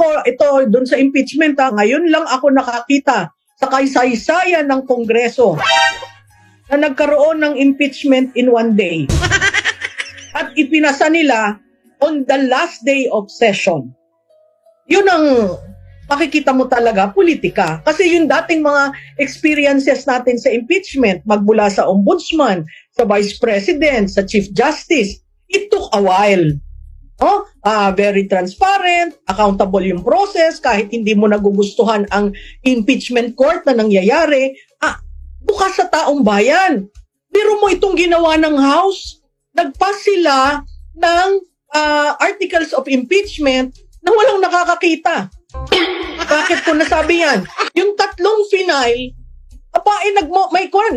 ako, ito, dun sa impeachment, ngayon lang ako nakakita sa kaysaysayan ng Kongreso na nagkaroon ng impeachment in one day. At ipinasa nila on the last day of session. Yun ang makikita mo talaga, politika. Kasi yung dating mga experiences natin sa impeachment, magmula sa ombudsman, sa vice president, sa chief justice, it took a while. Very transparent, accountable yung process, kahit hindi mo nagugustuhan ang impeachment court na nangyayari, bukas sa taong bayan. Pero mo itong ginawa ng House, nagpass sila ng articles of impeachment na walang nakakakita. Bakit ko nasabi yan? Yung tatlong final,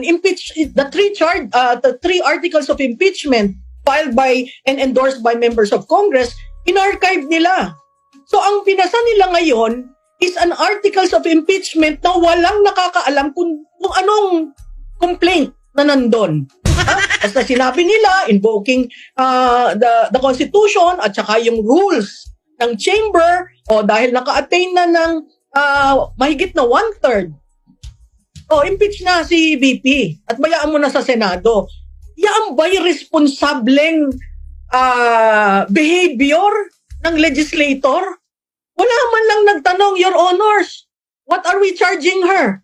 impeach the three articles of impeachment filed by and endorsed by members of Congress, in-archive nila. So ang pinasa nila ngayon is an articles of impeachment na walang nakakaalam kung anong complaint na nandun. Basta sinabi nila, invoking the Constitution at saka yung rules ng chamber, dahil naka-attain na ng mahigit na 1/3. Impeach na si VP at bayaan mo na sa Senado. Yan ba'y responsableng behavior ng legislator? Wala man lang nagtanong, Your Honors, what are we charging her?